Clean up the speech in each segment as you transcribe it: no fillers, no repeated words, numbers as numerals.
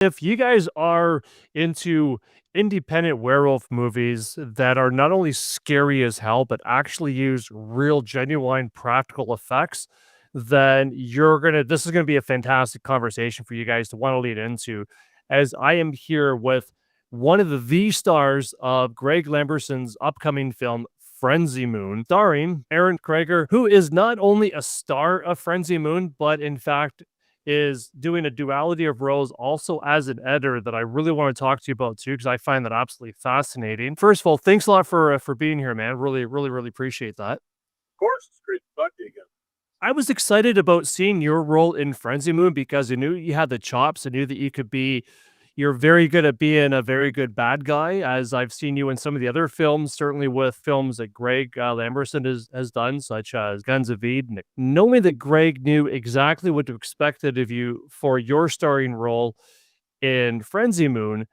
If you guys are into independent werewolf movies that are not only scary as hell, but actually use real, genuine practical effects, then this is gonna be a fantastic conversation for you guys to want to lead into, as I am here with one of the stars of Greg Lamberson's upcoming film, Frenzy Moon, starring Aaron Krygier, who is not only a star of Frenzy Moon, but in fact is doing a duality of roles also as an editor that I really want to talk to you about too, because I find that absolutely fascinating. First of all, thanks a lot for being here, man. Really, really, really appreciate that. Of course, it's great to talk to you again. I was excited about seeing your role in Frenzy Moon because I knew you had the chops. I knew that you're very good at being a very good bad guy, as I've seen you in some of the other films, certainly with films that Greg Lamberson has done, such as Guns of Eden. Knowing that Greg knew exactly what to expect out of you for your starring role in Frenzy Moon,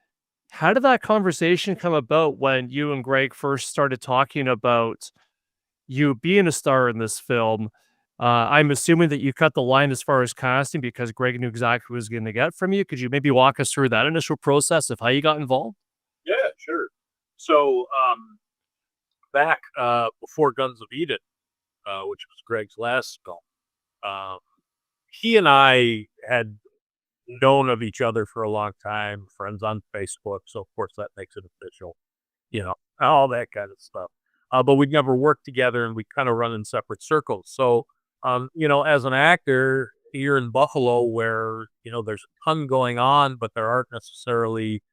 how did that conversation come about when you and Greg first started talking about you being a star in this film? I'm assuming that you cut the line as far as casting because Greg knew exactly what he was gonna get from you. Could you maybe walk us through that initial process of how you got involved? Yeah, sure. So back before Guns of Eden, which was Greg's last film, um, he and I had known of each other for a long time, friends on Facebook. So of course that makes it official, all that kind of stuff. But we'd never worked together, and we kind of run in separate circles. So, as an actor here in Buffalo, where there's a ton going on, but there aren't necessarily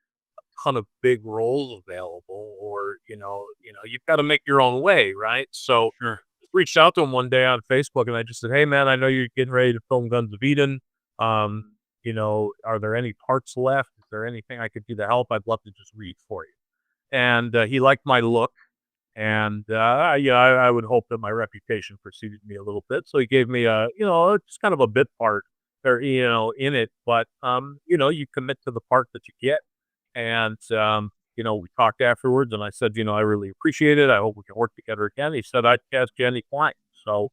ton of big roles available, or you've got to make your own way, right? So Sure. reached out to him one day on Facebook, and I just said, "Hey, man, I know you're getting ready to film Guns of Eden. Are there any parts left? Is there anything I could do to help? I'd love to just read for you." And he liked my look, and yeah, I would hope that my reputation preceded me a little bit. So he gave me just kind of a bit part there, in it. But you commit to the part that you get. And, we talked afterwards, and I said, I really appreciate it. I hope we can work together again. He said, I'd cast Jenny Klein. So,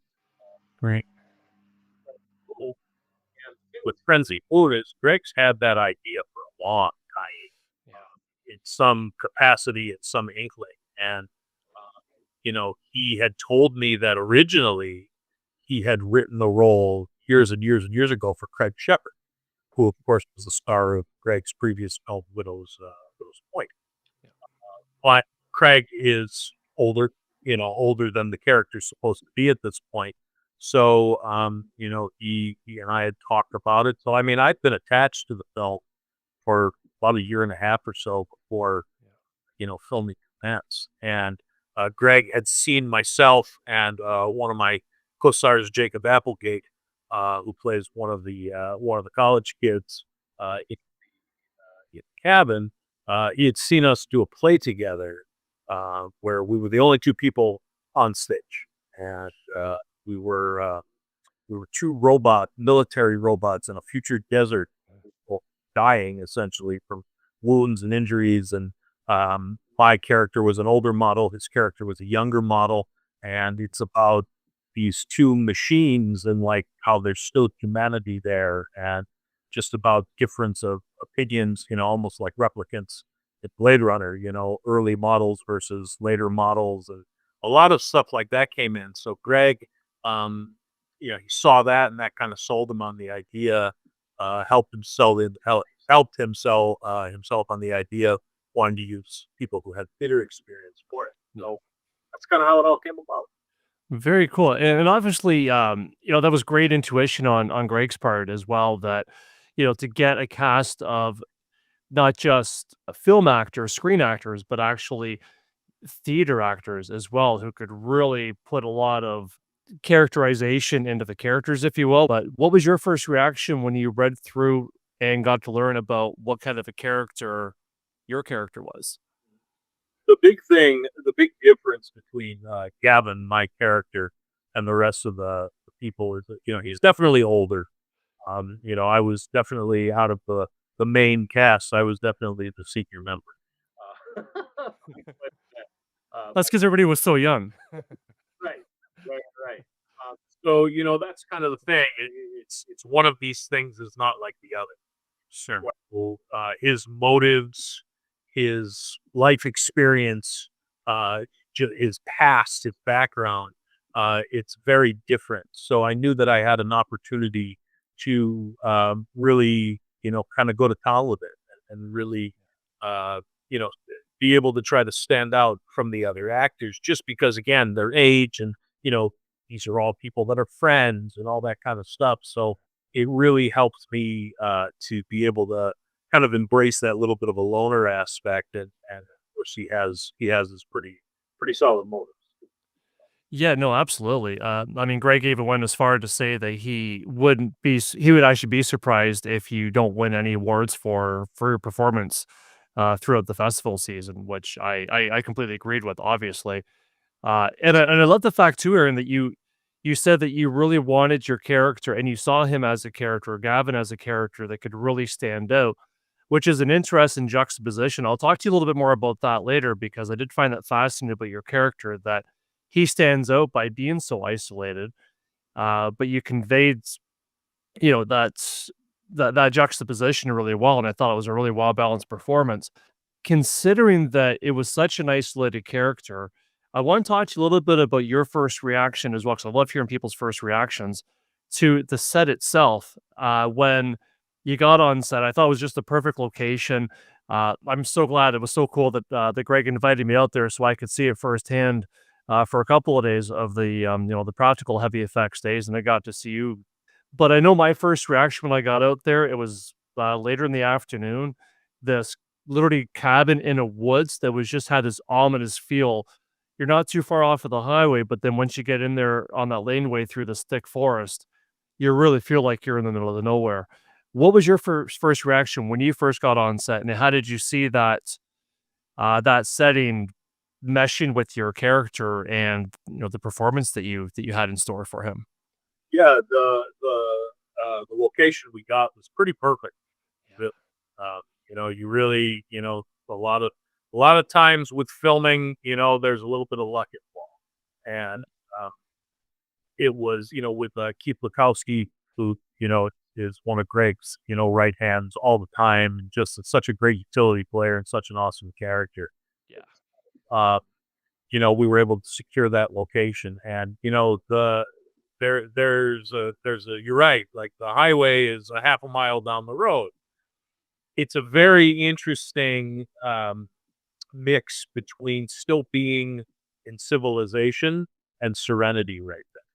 Great. cool. And with Frenzy Buddhist, Greg's had that idea for a long time, in some capacity, in some inkling. And, he had told me that originally he had written the role years and years and years ago for Craig Shepard, who, of course, was the star of Greg's previous film, Widow's Point. But Craig is older than the character's supposed to be at this point. So, he and I had talked about it. So, I mean, I've been attached to the film for about a year and a half or so before, filming commenced. And Greg had seen myself and one of my co-stars, Jacob Applegate, who plays one of the college kids in the cabin. He had seen us do a play together where we were the only two people on stage, and we were two military robots in a future desert, people dying essentially from wounds and injuries. And my character was an older model, his character was a younger model, and it's about these two machines and like how there's still humanity there, and just about difference of opinions, almost like replicants in Blade Runner, early models versus later models, and a lot of stuff like that came in. So Greg, he saw that, and that kind of sold him on the idea, helped him sell himself on the idea, wanting to use people who had theater experience for it. So that's kind of how it all came about. Very cool. And obviously, that was great intuition on Greg's part as well. That to get a cast of not just film actors, screen actors, but actually theater actors as well, who could really put a lot of characterization into the characters, if you will. But what was your first reaction when you read through and got to learn about what kind of a character your character was? The big difference between Gavin, my character, and the rest of the people is that he's definitely older. I was definitely out of the main cast. I was definitely the senior member. But, That's because everybody was so young. right, right. So that's kind of the thing. It's one of these things is not like the other. Sure. His motives, his life experience, his past, his background, it's very different. So I knew that I had an opportunity to really, kind of go to town with it and really, uh, you know, be able to try to stand out from the other actors just because, again, their age and, these are all people that are friends and all that kind of stuff. So it really helps me to be able to kind of embrace that little bit of a loner aspect, and of course he has his pretty solid motives. Yeah, no, absolutely. I mean, Greg even went as far to say that he would actually be surprised if you don't win any awards for your performance throughout the festival season, which I completely agreed with, obviously. And I love the fact too, Aaron, that you said that you really wanted your character and you saw him as a character, Gavin as a character that could really stand out, which is an interesting juxtaposition. I'll talk to you a little bit more about that later because I did find that fascinating about your character that he stands out by being so isolated. But you conveyed, that juxtaposition really well, and I thought it was a really well balanced performance. Considering that it was such an isolated character, I want to talk to you a little bit about your first reaction as well, because I love hearing people's first reactions to the set itself. When you got on set, I thought it was just the perfect location. I'm so glad it was so cool that Greg invited me out there so I could see it firsthand for a couple of days of the practical heavy effects days, and I got to see you. But I know my first reaction when I got out there, it was later in the afternoon. This literally cabin in a woods that was just had this ominous feel. You're not too far off of the highway, but then once you get in there on that laneway through this thick forest, you really feel like you're in the middle of the nowhere. What was your first reaction when you first got on set, and how did you see that setting meshing with your character and the performance that you had in store for him? Yeah, the location we got was pretty perfect. The- you really, a lot of times with filming, there's a little bit of luck involved, and um, it was, with Keith Lukowski, who is one of Greg's, right hands all the time, and just such a great utility player and such an awesome character. Yeah. Uh, we were able to secure that location, and there's a you're right, like the highway is a half a mile down the road. It's a very interesting mix between still being in civilization and serenity right there.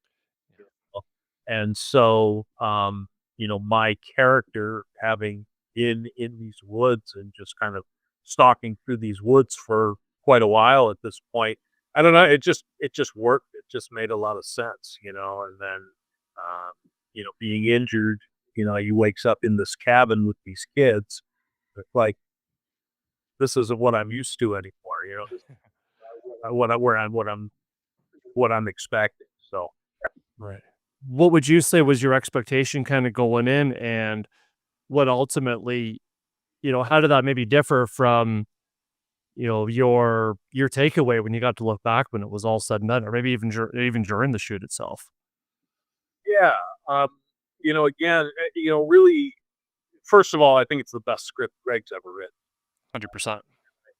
And so, my character having in these woods and just kind of stalking through these woods for quite a while at this point. I don't know. It just worked. It just made a lot of sense, And then, being injured, he wakes up in this cabin with these kids. It's like this isn't what I'm used to anymore. This is what I'm expecting. So Right. What would you say was your expectation kinda going in, and what ultimately how did that maybe differ from, your takeaway when you got to look back when it was all said and done, or maybe even during the shoot itself? yeah, um, again, really, first of all, I think it's the best script Greg's ever written. 100%. I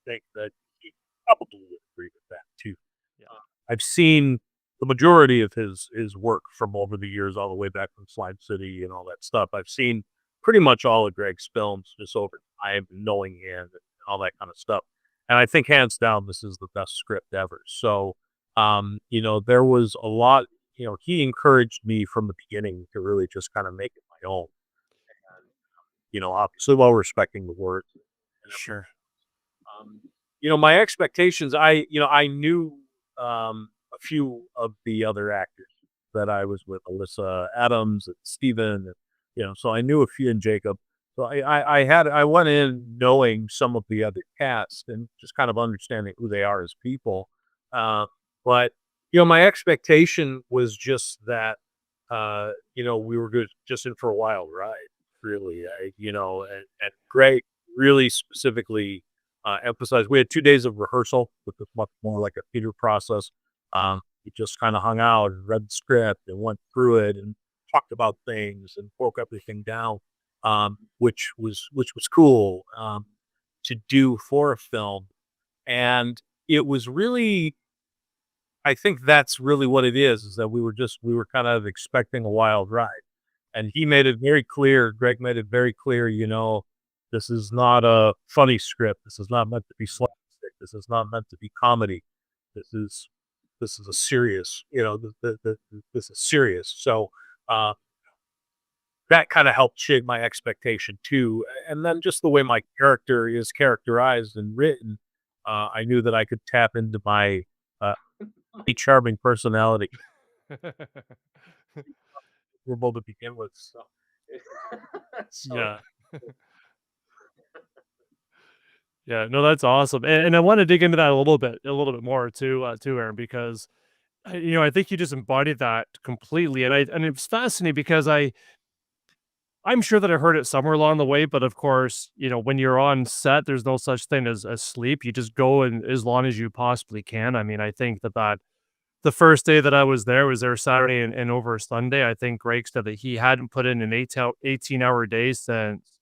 think that he probably would agree with that too. Yeah. I've seen the majority of his work from over the years, all the way back from Slime City and all that stuff. I've seen pretty much all of Greg's films just over time, knowing him and all that kind of stuff. And I think hands down, this is the best script ever. So, there was a lot. He encouraged me from the beginning to really just kind of make it my own. And, obviously while respecting the words and everything. Sure. My expectations, I knew a few of the other actors that I was with, Alyssa Adams and Steven, and, so I knew a few, and Jacob. So I went in knowing some of the other cast and just kind of understanding who they are as people. But my expectation was just that we were good, just in for a wild ride, really. And Greg really specifically emphasized. We had 2 days of rehearsal, which was much more like a theater process. We just kind of hung out and read the script and went through it and talked about things and broke everything down. which was cool to do for a film. And it was really, I think that's really what it is that we were kind of expecting a wild ride. And he made it very clear, Greg made it very clear, this is not a funny script. This is not meant to be slapstick. This is not meant to be comedy. This is this is a serious, this is serious. So uh, that kind of helped shape my expectation too. And then just the way my character is characterized and written, I knew that I could tap into my uh, charming personality. We're able to begin with. So, so Yeah. Yeah, no, that's awesome, and I wanna dig into that a little bit more too, Aaron, because, I think you just embodied that completely, and it's fascinating because I'm sure that I heard it somewhere along the way, but of course, when you're on set, there's no such thing as sleep. You just go and as long as you possibly can. I mean, I think that the first day that I was there Saturday and over Sunday. I think Greg said that he hadn't put in an 18-hour day since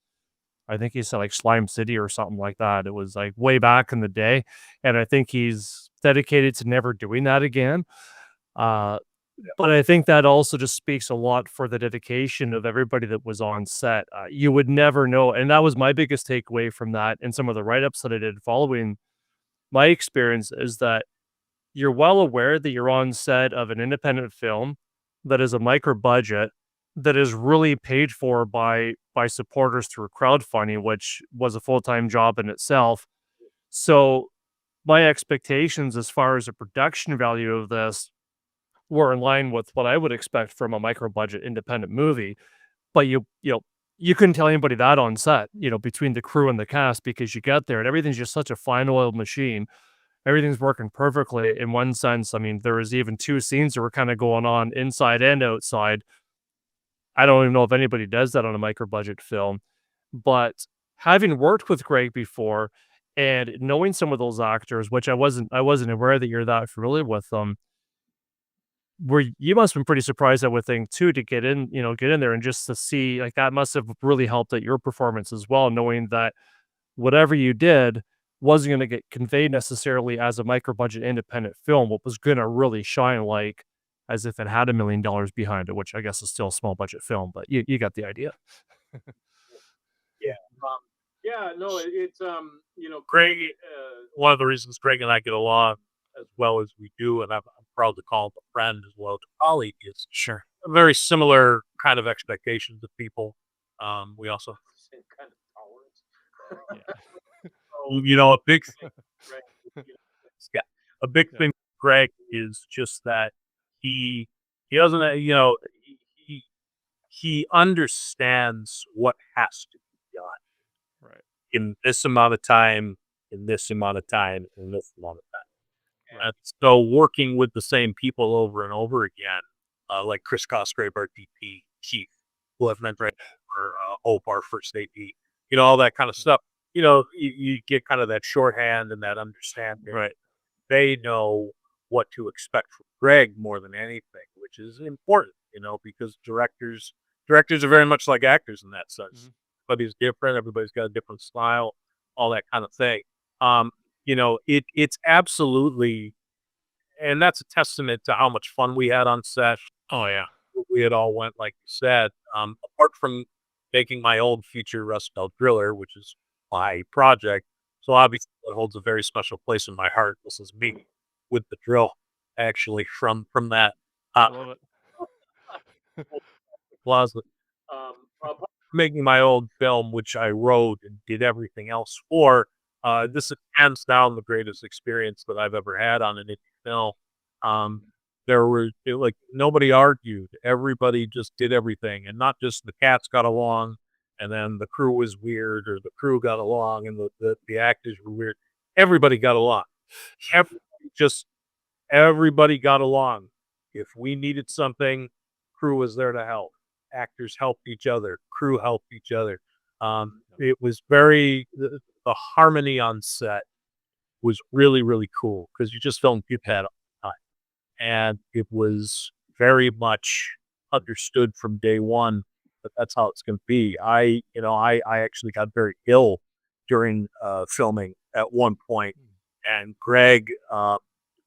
I think he said like Slime City or something like that. It was like way back in the day. And I think he's dedicated to never doing that again. Uh, but I think that also just speaks a lot for the dedication of everybody that was on set. You would never know. And that was my biggest takeaway from that and some of the write ups that I did following my experience is that you're well aware that you're on set of an independent film that is a micro budget that is really paid for by supporters through crowdfunding, which was a full-time job in itself. So my expectations as far as the production value of this were in line with what I would expect from a micro budget independent movie. But you couldn't tell anybody that on set, between the crew and the cast because you get there and everything's just such a fine oiled machine. Everything's working perfectly in one sense. I mean, there was even 2 scenes that were kinda going on inside and outside. I don't even know if anybody does that on a micro budget film, but having worked with Greg before and knowing some of those actors, which I wasn't aware that you're that familiar with them, were you must have been pretty surprised, I would think, too, to get in there and just to see like, that must have really helped at your performance as well, knowing that whatever you did wasn't gonna get conveyed necessarily as a micro budget independent film, what was gonna really shine like as if it had $1,000,000 behind it, which I guess is still a small budget film, but you got the idea. yeah, um, yeah, no, it's Greg. One of the reasons Greg and I get along as well as we do, and I'm proud to call him a friend as well as a colleague, is Sure. a very similar kind of expectations of people. We also have the same kind of tolerance. Yeah. A big thing, Greg, yeah, a big Yeah. thing, with Greg is just that he he doesn't, he he understands what has to be done Right. in this amount of time, in this amount of time, in this amount of time. Right. And so working with the same people over and over again, like Chris Cosgrave, our DP, Chief, Lieutenant Ray, or Hope, our first AP, all that kind of stuff. You get kind of that shorthand and that understanding. Right. They know what to expect from Greg more than anything, which is important, because directors are very much like actors in that sense. Mhm. Everybody's different. Everybody's got a different style, all that kind of thing. Um, it's absolutely, and that's a testament to how much fun we had on set. Oh, yeah. We had all went, like you said, apart from making my own future Rust Belt Driller, which is my project. So obviously it holds a very special place in my heart. This is me with the drill, actually, from that I uh, love it. closet. Apart from making my own film, which I wrote and did everything else for, this is hands down the greatest experience that I've ever had on an indie film. Um, like nobody argued. Everybody just did everything, and not just the cats got along, and then the crew was weird, or the crew got along, and the actors were weird. Everybody got along. Everybody just everybody got along. If we needed something, crew was there to help. Actors helped each other. Crew helped each other. It was the harmony on set was really, really cool because you just felt good all the time. And it was very much understood from day one but that's how it's going to be. I actually got very ill during filming at one point, and Greg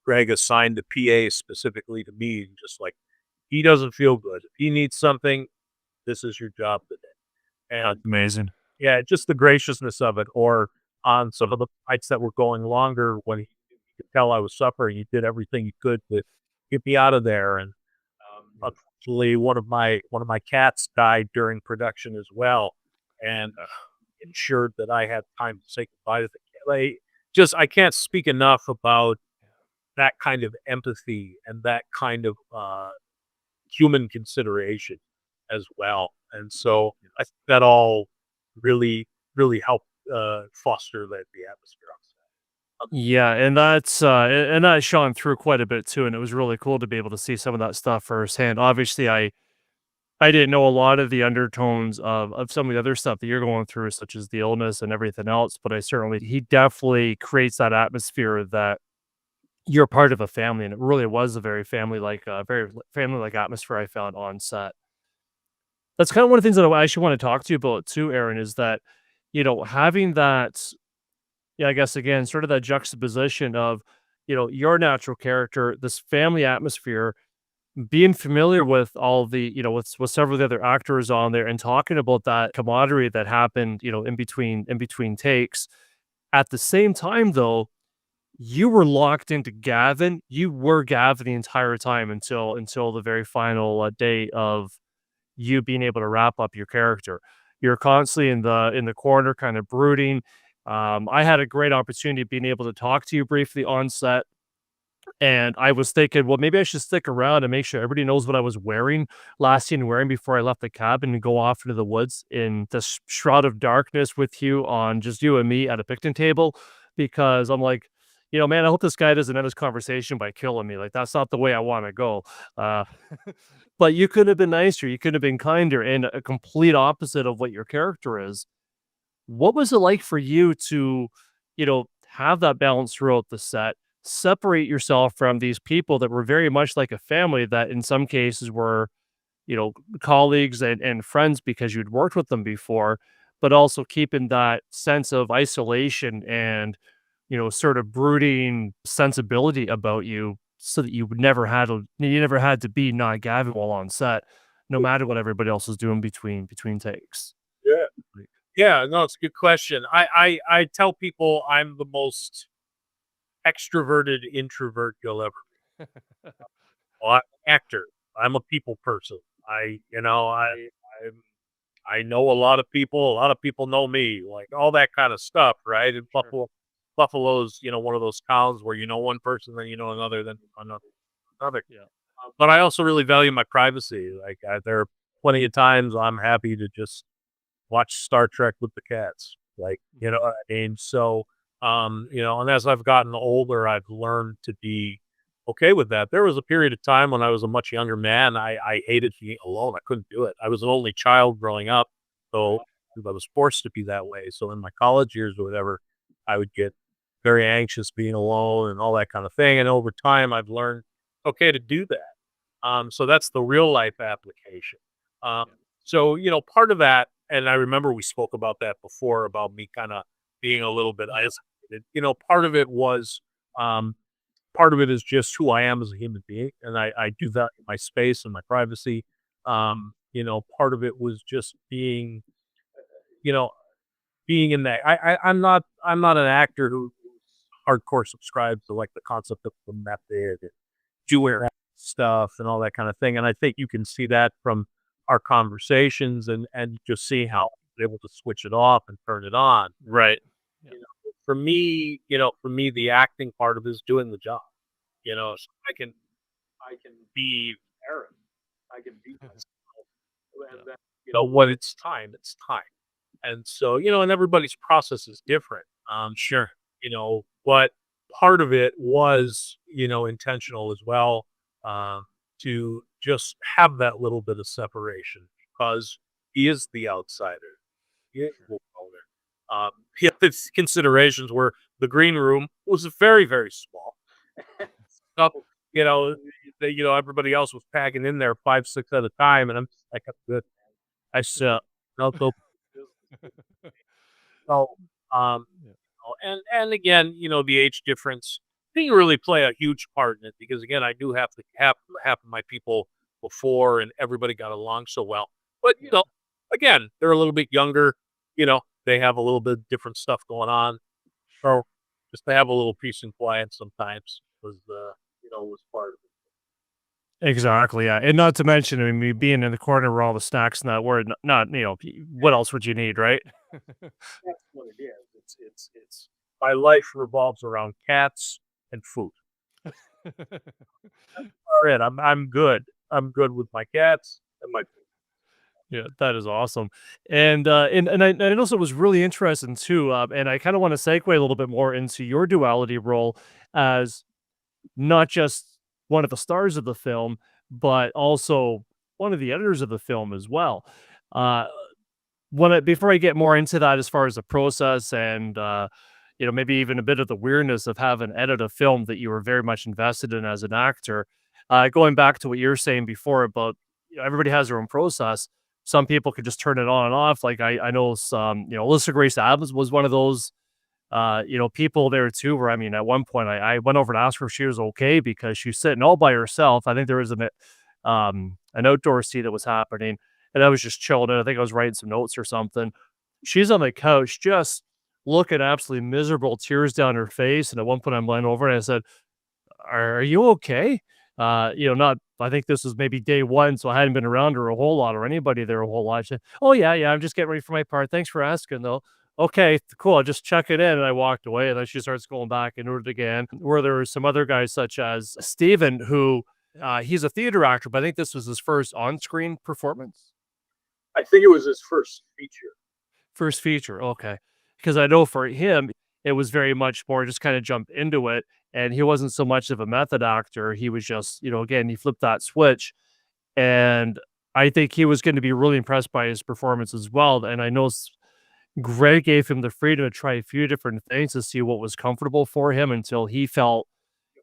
assigned the PA specifically to me, just like he doesn't feel good. If he needs something, this is your job today. And Amazing. yeah, just the graciousness of it. Or on some of the fights that were going longer, when he could tell I was suffering, he did everything he could to get me out of there. And unfortunately, one of my cats died during production as well, and ensured that I had time to say goodbye to the cat. I can't speak enough about that kind of empathy and that kind of human consideration as well. And so I think that all really, really helped foster the atmosphere. Yeah, and and that shone through quite a bit too, and it was really cool to be able to see some of that stuff firsthand. Obviously, I didn't know a lot of the undertones of some of the other stuff that you're going through, such as the illness and everything else, but he definitely creates that atmosphere that you're part of a family, and it really was a very family-like atmosphere I found on set. That's kind of one of the things that I actually want to talk to you about too, Aaron, is that, having that, yeah, I guess again, sort of that juxtaposition of, your natural character, this family atmosphere, being familiar with all the, with several of the other actors on there and talking about that camaraderie that happened, in between takes. At the same time, though, you were locked into Gavin. You were Gavin the entire time until the very final day of you being able to wrap up your character. You're constantly in the corner, kind of brooding. I had a great opportunity of being able to talk to you briefly on set, and I was thinking, well, maybe I should stick around and make sure everybody knows what I was wearing, last seen wearing before I left the cabin and go off into the woods in this shroud of darkness with you on just you and me at a picnic table, because I'm like, man, I hope this guy doesn't end his conversation by killing me. Like, that's not the way I want to go. Uh, but you could have been nicer. You could have been kinder and a complete opposite of what your character is. What was it like for you to, have that balance throughout the set, separate yourself from these people that were very much like a family that in some cases were, colleagues and friends because you'd worked with them before, but also keeping that sense of isolation and, sort of brooding sensibility about you so that you never had to be not Gavin while on set, no matter what everybody else was doing between takes. Yeah. Like, Yeah, no, it's a good question. I tell people I'm the most extroverted introvert you'll ever. Well, I'm an actor. I'm a people person. I'm I know a lot of people. A lot of people know me. Like all that kind of stuff, right? And sure. Buffalo's one of those towns where you know one person, then you know another, then another. Yeah. But I also really value my privacy. Like there are plenty of times I'm happy to just watch Star Trek with the cats. Like, you know what I mean? So, and as I've gotten older, I've learned to be okay with that. There was a period of time when I was a much younger man. I hated being alone. I couldn't do it. I was an only child growing up. So I was forced to be that way. So in my college years or whatever, I would get very anxious being alone and all that kind of thing. And over time, I've learned okay to do that. So that's the real life application. Um, Yeah. so, part of that, and I remember we spoke about that before about me kind of being a little bit isolated. Part of it was, part of it is just who I am as a human being, and I do value my space and my privacy. Part of it was just you know, being in that. I'm not an actor who hardcore subscribes to like the concept of the method and doing stuff and all that kind of thing. And I think you can see that from our conversations and just see how I'm able to switch it off and turn it on. Right. Yeah. For me, the acting part of it is doing the job. So I can be Aaron. I can be myself. And then, when it's time, it's time. And so, and everybody's process is different. Sure. But part of it was, intentional as well, to just have that little bit of separation because he is the outsider. He is the owner. He had his considerations where the green room was very, very small. Stuff, everybody else was packing in there 5, 6 at a time, and I'm just like, I'm good. I said, no, so, um, Yeah. and again, the age difference didn't really play a huge part in it because again, I knew half of my people before, and everybody got along so well. But again, they're a little bit younger. They have a little bit different stuff going on. So just to have a little peace and quiet sometimes was part of it. Exactly, yeah, and not to mention, I mean, me being in the corner where all the snacks and that were not what else would you need, right? That's what it is. It's my life revolves around cats and food. Fred, I'm good. I'm good with my cats and my food. Yeah, that is awesome. And I also was really interesting too, and I kinda wanna segue a little bit more into your duality role as not just one of the stars of the film, but also one of the editors of the film as well. Uh, before I get more into that as far as the process and, maybe even a bit of the weirdness of having edit a film that you were very much invested in as an actor, going back to what you were saying before about, everybody has their own process. Some people could just turn it on and off. Like I know some, Alyssa Grace Adams was one of those people there too, where I mean, at one point I went over to ask her if she was okay because she's sitting all by herself. I think there was an outdoor scene that was happening, and I was just chilling. I think I was writing some notes or something. She's on the couch, just looking absolutely miserable, tears down her face. And at one point, I'm laying over and I said, "Are you okay?" Not. I think this was maybe day one, so I hadn't been around her a whole lot or anybody there a whole lot. She said, "Oh yeah, yeah, I'm just getting ready for my part. Thanks for asking, though." Okay, cool. I'll just check it in, and I walked away. And then she starts going back into it again. Where there were some other guys, such as Steven, who he's a theater actor, but I think this was his first on-screen performance. I think it was his first feature. First feature, okay. Because I know for him, it was very much more just kinda jump into it, and he wasn't so much of a method actor, he was just, again, he flipped that switch, and I think he was gonna be really impressed by his performance as well, and I know Greg gave him the freedom to try a few different things to see what was comfortable for him until he felt,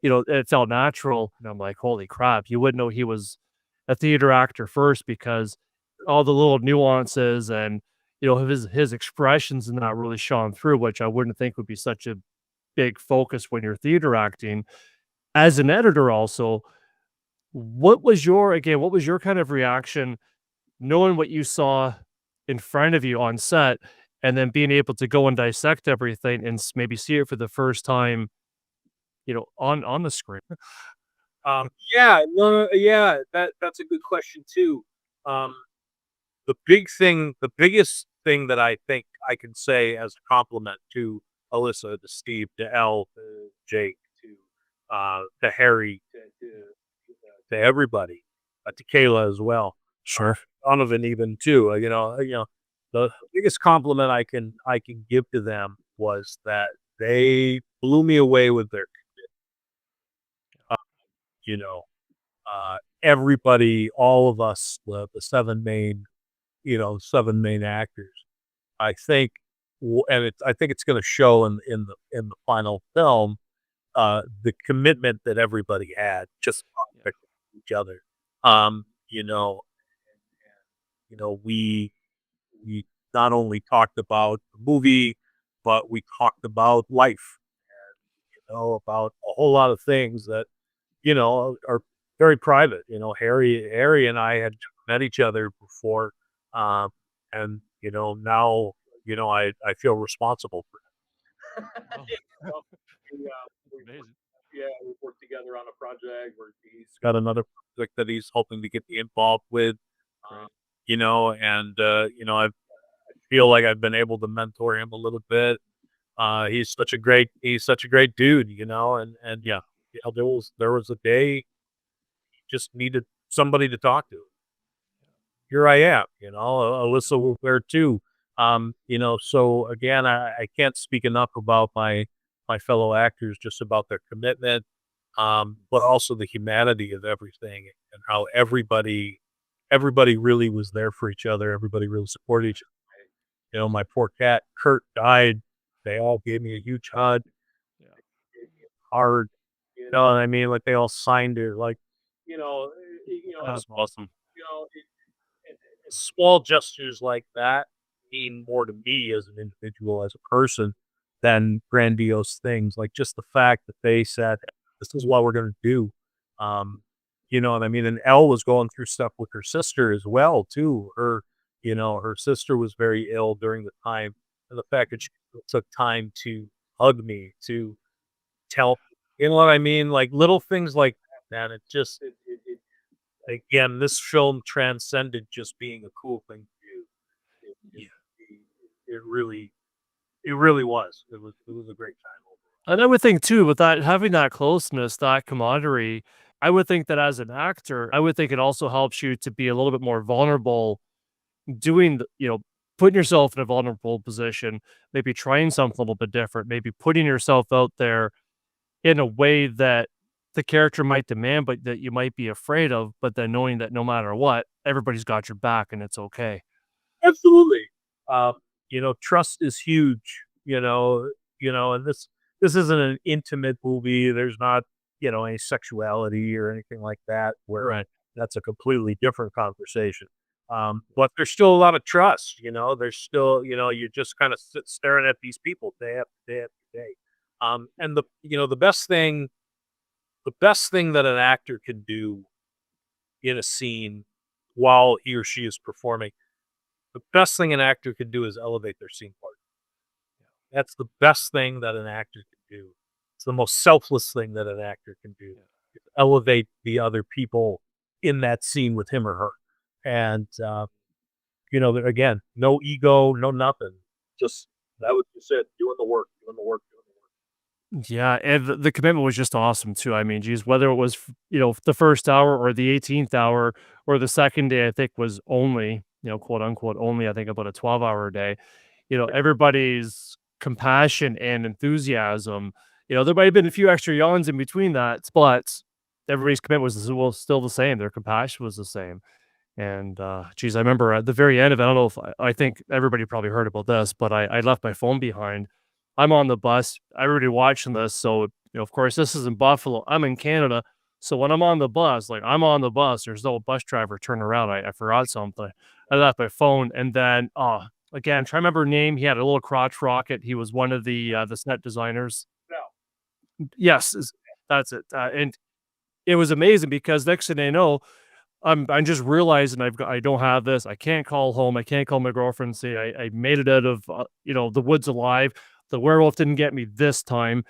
it felt natural, and I'm like, "Holy crap," you wouldn't know he was a theater actor first because all the little nuances and, his expressions and that really shone through, which I wouldn't think would be such a big focus when you're theater acting. As an editor also, what was your kind of reaction knowing what you saw in front of you on set and then being able to go and dissect everything and maybe see it for the first time, on the screen? Yeah, no, yeah, that's a good question too. Um, the biggest thing that I think I can say as a compliment to Alyssa, to Steve, to Elle, to Jake, to Harry, to everybody, to Kayla as well, Sure. Donovan even too. The biggest compliment I can give to them was that they blew me away with their, you know, everybody, all of us, the seven main actors. I think, I think it's going to show in the final film, the commitment that everybody had just Yeah. to each other. Um, you know, we not only talked about the movie, but we talked about life, about a whole lot of things that are very private. Harry and I had met each other before, um, and now I feel responsible for Oh, it. We amazing. yeah, we worked together on a project where he's got another project that he's hoping to get me involved with. Um, Great. and I feel like I've been able to mentor him a little bit. He's such a great dude, and yeah, there was a day he just needed somebody to talk to. Here I am, Alyssa was there too. So again, I can't speak enough about my fellow actors, just about their commitment, but also the humanity of everything and how everybody really was there for each other. Everybody really supported each other. My poor cat Kurt died. They all gave me a huge hug, Yeah. hard. What I mean? Like they all signed it. Like you know, That's awesome. you know, small gestures like that mean more to me as an individual, as a person, than grandiose things. Like just the fact that they said, "This is what we're going to do." Um, you know what I mean? And Elle was going through stuff with her sister as well, too. Her sister was very ill during the time, and the fact that she took time to hug me, to tell, you know what I mean? Like little things like that. It just, again, this film transcended just being a cool thing to do. Yeah. It really, it really was. It was a great time overall. And I would think too, with that having that closeness, that camaraderie, I would think that as an actor, I would think it also helps you to be a little bit more vulnerable doing putting yourself in a vulnerable position, maybe trying something a little bit different, maybe putting yourself out there in a way that the character might demand, but that you might be afraid of, but then knowing that no matter what, everybody's got your back and it's okay. Absolutely. Um, trust is huge. And this isn't an intimate movie. There's not any sexuality or anything like that. Where Right. that's a completely different conversation. But there's still a lot of trust. There's still you're just kind of staring at these people day after day after day. And the best thing that an actor can do in a scene while he or she is performing, the best thing an actor can do is elevate their scene partner. That's the best thing that an actor can do. It's the most selfless thing that an actor can do. Is elevate the other people in that scene with him or her. And again, no ego, no nothing. Just that was you said, doing the work, doing the work, doing the work. Yeah, and the commitment was just awesome too. I mean, geez, whether it was, the first hour or the 18th hour or the second day, I think was only, quote unquote, only, I think about a 12-hour day. Everybody's compassion and enthusiasm, there might have been a few extra yawns in between that, but everybody's commitment was well, still the same. Their compassion was the same. And, geez, I remember at the very end of it, I don't know if I think everybody probably heard about this, but I left my phone behind. I'm on the bus, everybody watching this, so, of course, this is in Buffalo, I'm in Canada, so when I'm on the bus, like, I'm on the bus, there's no bus driver turning around, I forgot something. I left my phone, and then, again, try to remember her name, he had a little crotch rocket, he was one of the set designers. No. Yes, that's it, and it was amazing because next thing I know, I'm just realizing I don't have this. I can't call home. I can't call my girlfriend and say I made it out of the woods alive. The werewolf didn't get me this time.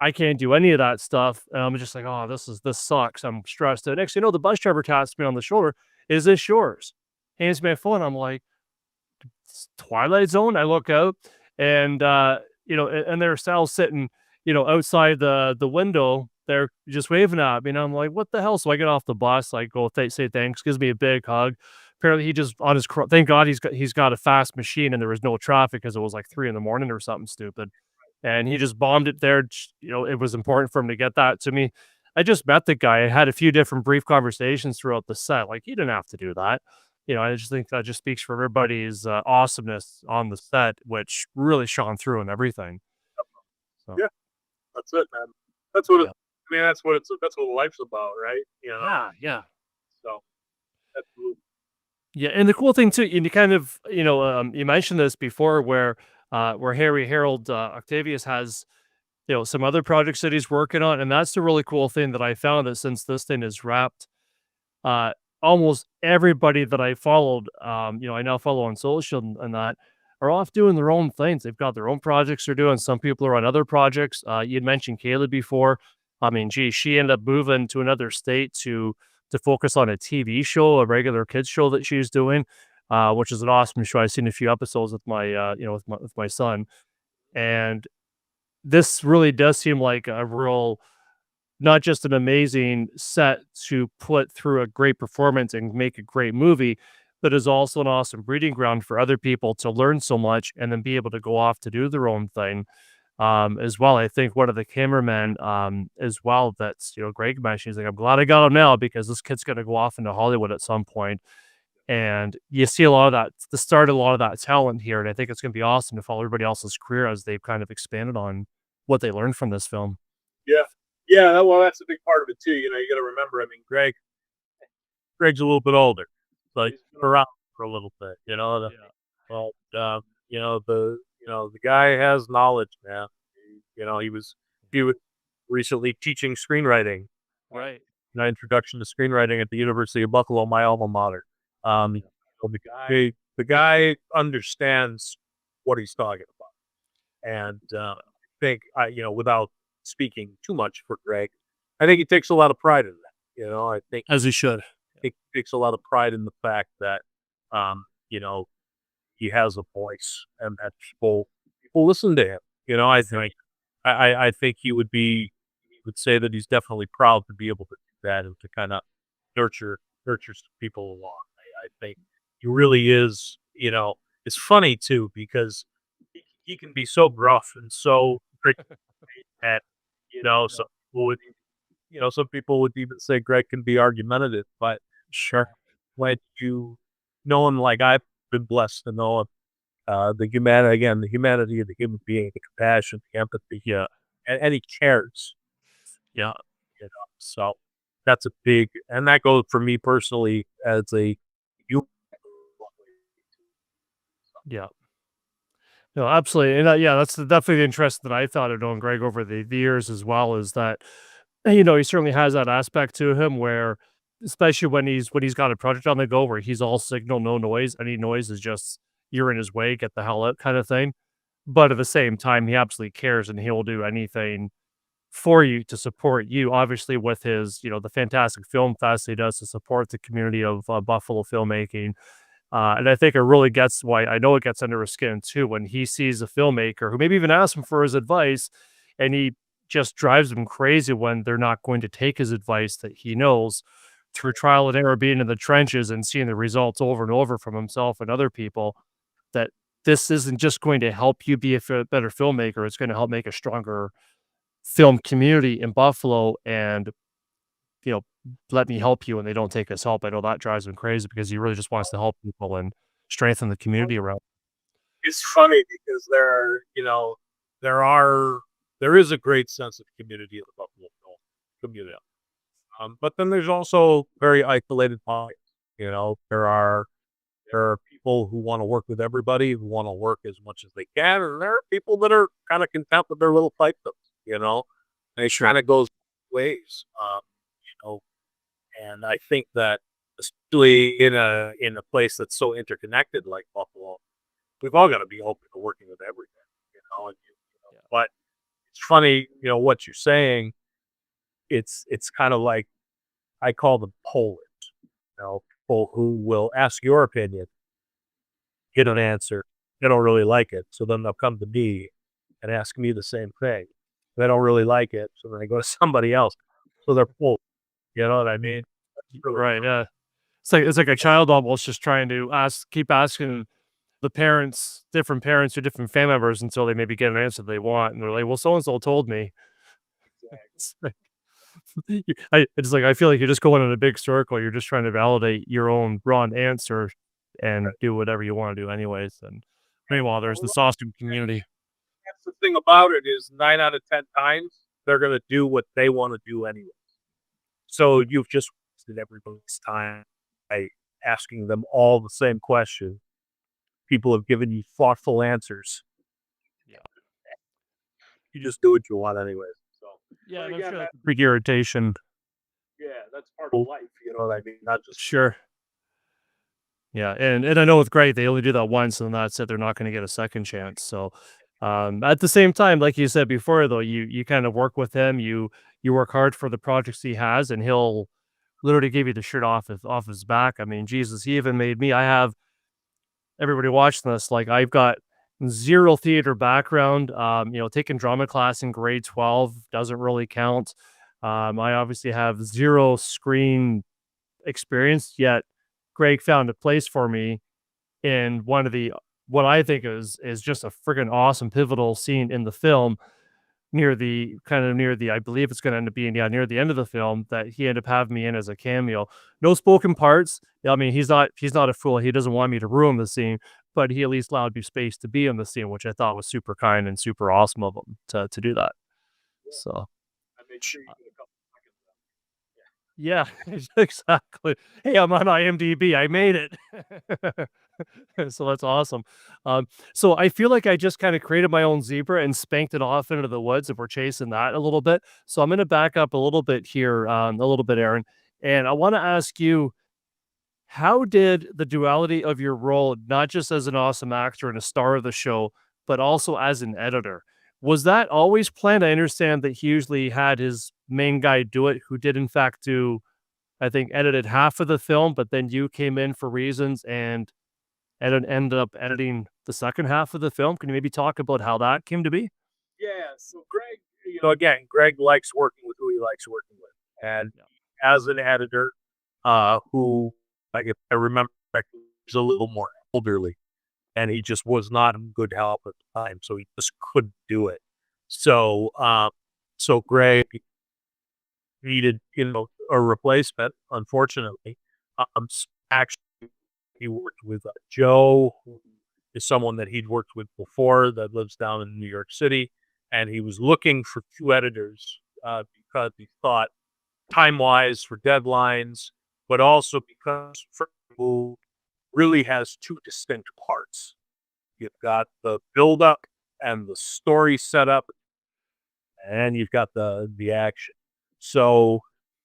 I can't do any of that stuff. And I'm just like, oh, this sucks. I'm stressed. The next thing you know, the bus driver taps me on the shoulder. Is this yours? Hands me my phone. I'm like, "It's Twilight Zone. I look out and and they're still sitting, outside the window. They're just waving at me, and I'm like, "What the hell?" So I get off the bus, I go say thanks, gives me a big hug. Apparently, he just on his thank God he's got a fast machine, and there was no traffic because it was like 3 in the morning or something stupid, and he just bombed it there. It was important for him to get that to me. I just met the guy. I had a few different brief conversations throughout the set. Like, he didn't have to do that. I just think that just speaks for everybody's awesomeness on the set, which really shone through and everything. So Yeah, that's it, man. That's what it, yeah, I mean. That's what life's about, right? yeah. So absolutely. Yeah, and the cool thing too, and you kind of, you mentioned this before, where Harry Harold Octavius has, some other projects that he's working on, and that's the really cool thing that I found that since this thing is wrapped, uh, almost everybody that I followed, I now follow on social and that are off doing their own things. They've got their own projects they're doing. Some people are on other projects. You'd mentioned Kayla before. I mean, geez, she ended up moving to another state to focus on a TV show, a regular kids show that she's doing, which is an awesome show. I've seen a few episodes with my, with my son, and this really does seem like a real not just an amazing set to put through a great performance and make a great movie, but is also an awesome breeding ground for other people to learn so much and then be able to go off to do their own thing. As well, I think one of the cameramen, as well, that's, Greg mentioned, he's like, I'm glad I got him now because this kid's going to go off into Hollywood at some point. And you see a lot of that, the start of a lot of that talent here. And I think it's going to be awesome to follow everybody else's career as they've kind of expanded on what they learned from this film. Yeah, yeah. Well, that's a big part of it too. You got to remember. I mean, Greg's a little bit older, like around for a little bit. You know, Yeah. well, the guy has knowledge, man. He was recently teaching screenwriting, Right. an introduction to screenwriting at the University of Buffalo, my alma mater. Yeah. So the guy understands what he's talking about, and I think without speaking too much for Greg, I think he takes a lot of pride in that. I think As he should. he takes a lot of pride in the fact that um, you know he has a voice and that people listen to him. I think he would say that he's definitely proud to be able to do that and to kind of nurture some people along. I think he really is. It's funny too because he can be so gruff and so strict at some people would some people would even say Greg can be argumentative, but Sure. when you know him like I've been blessed to know him, the humanity of the human being, the compassion, the empathy, Yeah. and he cares. Yeah. So that's a big, and that goes for me personally as a you. Yeah. No, absolutely. And yeah, that's definitely the interest that I thought of knowing Greg over the years as well is that, he certainly has that aspect to him where, especially when he's got a project on the go where he's all signal, no noise, any noise is just you're in his way, get the hell out kind of thing. But at the same time, he absolutely cares and he'll do anything for you to support you. Obviously, with his, the fantastic film fest he does to support the community of Buffalo filmmaking. And I think it really gets why I know it gets under his skin too when he sees a filmmaker who maybe even asks him for his advice and he just drives him crazy when they're not going to take his advice that he knows through trial and error, being in the trenches and seeing the results over and over from himself and other people, that this isn't just going to help you be a better filmmaker. It's going to help make a stronger film community in Buffalo and, you know, let me help you and they don't take his help. I know that drives him crazy because he really just wants to help people and strengthen the community around. It's funny because there are there is a great sense of community in the Buffalo film community. But then there's also very isolated pockets. There are people who want to work with everybody, who want to work as much as they can, and there are people that are kind of content with their little fiefdoms. And it kind of goes ways. You know, and I think that especially in a place that's so interconnected like Buffalo, we've all got to be open to working with everything. Yeah. But it's funny, what you're saying. It's kind of like I call them Polish. People who will ask your opinion, get an answer. They don't really like it, so then they'll come to me and ask me the same thing. They don't really like it, so then they go to somebody else. So they're full. You know what I mean? That's really Right. Yeah. It's like a child almost just trying to keep asking the parents, different parents or different family members until they maybe get an answer they want. And they're like, well, so and so told me. It's like, it's like I feel like you're just going in a big circle. You're just trying to validate your own wrong answer and do whatever you want to do anyways. And meanwhile, there's this awesome community. that's the thing about it is 9 out of 10 times they're gonna do what they wanna do anyway. So you've just wasted everybody's time by asking them all the same question. People have given you thoughtful answers. Yeah. You just do what you want anyways. So, Yeah. but And I'm again, sure that's a big irritation. that's part of life, you know what I mean? Not just Sure. Yeah, and I know with Greg, they only do that once, and that's it. They're not going to get a second chance. So, at the same time, like you said before, though, you kind of work with him. You work hard for the projects he has, and he'll literally give you the shirt off his back. I mean, Jesus, he even made me. I have everybody watching this. Like, I've got zero theater background. Taking drama class in grade 12 doesn't really count. I obviously have zero screen experience yet. Greg found a place for me in one of the what I think is just a friggin' awesome pivotal scene in the film near the I believe it's gonna end up being, yeah, near the end of the film that he ended up having me in as a cameo. No spoken parts. I mean, he's not a fool. He doesn't want me to ruin the scene, but he at least allowed me space to be in the scene, which I thought was super kind and super awesome of him to do that. So, I made sure you get a couple seconds. Yeah, exactly. Hey, I'm on IMDb. I made it. So that's awesome. So I feel like I just kind of created my own zebra and spanked it off into the woods if we're chasing that a little bit. So I'm going to back up a little bit here, a little bit, Aaron. And I want to ask you, how did the duality of your role, not just as an awesome actor and a star of the show, but also as an editor, was that always planned? I understand that he usually had his main guy do it, who did in fact do, I think, edited half of the film, but then you came in for reasons and ended up editing the second half of the film. Can you maybe talk about how that came to be? Yeah, so Greg, again, Greg likes working with who he likes working with. And Yeah. as an editor, who, like, if I remember correctly, was a little more elderly, and he just was not in good health at the time, so he just couldn't do it. So, so Greg needed, a replacement, unfortunately. Actually, he worked with Joe, who is someone that he'd worked with before that lives down in New York City. And he was looking for two editors because he thought time wise for deadlines, but also because who really has two distinct parts. You've got the build up and the story setup, and you've got the action. So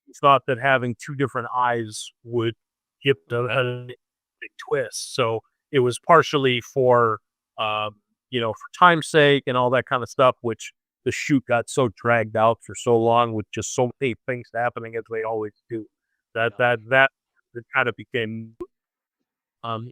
he thought that having two different eyes would give a big twist. So it was partially for for time's sake and all that kind of stuff, which the shoot got so dragged out for so long with just so many things happening as they always do. That it kind of became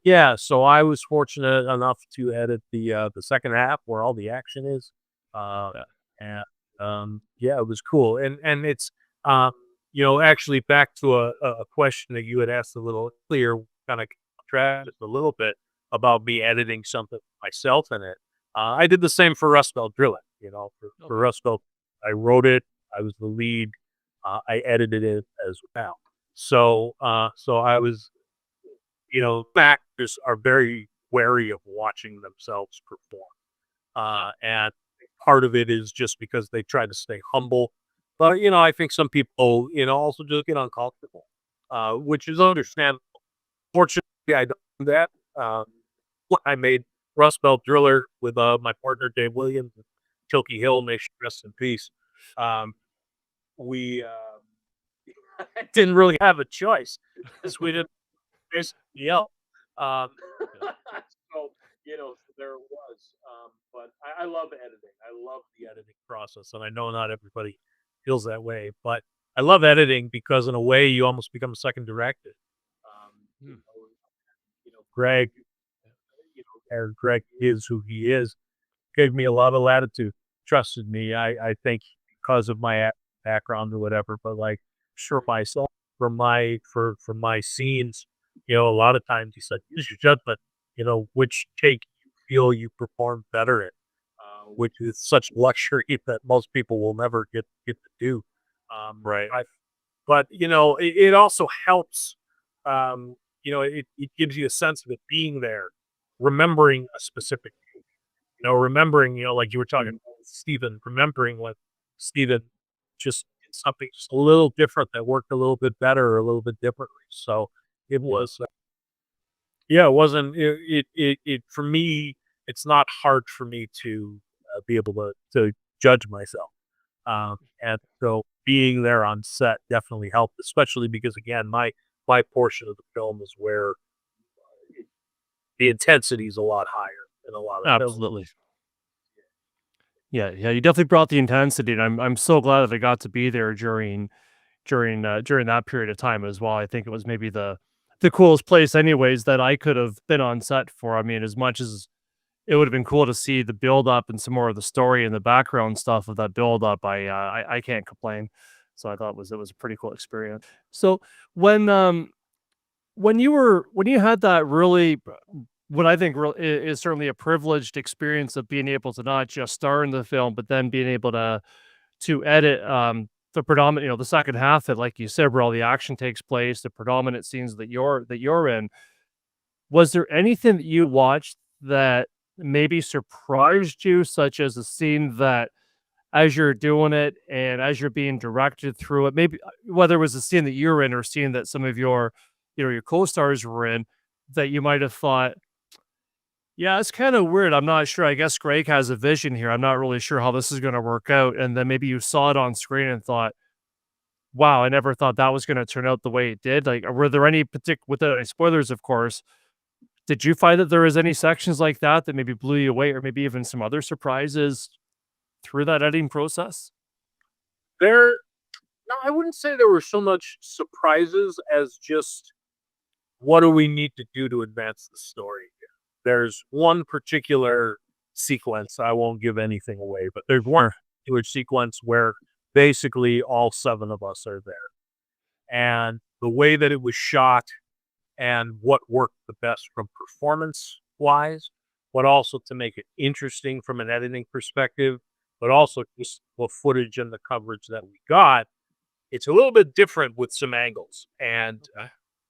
yeah, so I was fortunate enough to edit the second half where all the action is. Uh Yeah. and yeah, it was cool. And it's actually back to a question that you had asked a little earlier, kind of contrast a little bit about me editing something myself in it. I did the same for Rust Belt Drilling, for Okay. Rust Belt. I wrote it, I was the lead, I edited it as well. So I was actors are very wary of watching themselves perform. And part of it is just because they try to stay humble. But, I think some people, also just get uncomfortable, which is understandable. Fortunately, I don't do that. I made Rust Belt Driller with my partner, Dave Williams, and Tilky Hill, may she rest in peace. Um, we didn't really have a choice because we didn't basically yell. Um, Yeah. so, so there it was. But I love editing. I love the editing process, and I know not everybody feels that way, but I love editing because in a way you almost become a second director. Um, you Hmm. know, Greg, Greg is who he is. Gave me a lot of latitude, trusted me. I think because of my background or whatever, but like sure myself for my scenes, a lot of times he said, use your judgment, which take you feel you perform better in, which is such luxury that most people will never get to do. Right. But it also helps. It gives you a sense of it being there, remembering a specific remembering, like you were talking about Steven, remembering what Steven just did something just a little different that worked a little bit better or a little bit differently. So it Yeah. was, yeah, it wasn't, for me, it's not hard for me to be able to judge myself. And so being there on set definitely helped, especially because again, my portion of the film is where the intensity is a lot higher than a lot of films. Absolutely. Yeah, yeah, you definitely brought the intensity, and I'm so glad that I got to be there during that period of time as well. I think it was maybe the coolest place anyways that I could have been on set for. I mean, as much as it would have been cool to see the build up and some more of the story and the background stuff of that build up, I can't complain. So I thought it was a pretty cool experience. So when when you had that really what I think is certainly a privileged experience of being able to not just star in the film, but then being able to edit the predominant, the second half that, like you said, where all the action takes place, the predominant scenes that you're in. Was there anything that you watched that maybe surprised you, such as a scene that as you're doing it and as you're being directed through it, maybe whether it was a scene that you're in or a scene that some of your, your co-stars were in, that you might have thought, yeah, it's kind of weird. I'm not sure. I guess Greg has a vision here. I'm not really sure how this is going to work out. And then maybe you saw it on screen and thought, wow, I never thought that was going to turn out the way it did. Like, were there any particular, without any spoilers, of course, did you find that there was any sections like that that maybe blew you away, or maybe even some other surprises through that editing process? There, no, I wouldn't say there were so much surprises as just what do we need to do to advance the story here. There's one particular sequence, I won't give anything away, but there's one particular sequence where basically all 7 of us are there. And the way that it was shot and what worked the best from performance wise, but also to make it interesting from an editing perspective, but also just the footage and the coverage that we got, it's a little bit different with some angles. And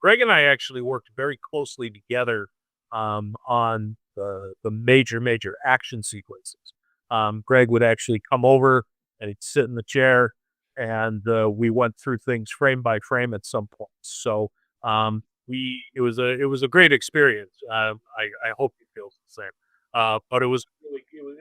Greg and I actually worked very closely together on the major action sequences. Greg would actually come over and he'd sit in the chair, and we went through things frame by frame at some point. So it was a great experience. I hope he feels the same. But it was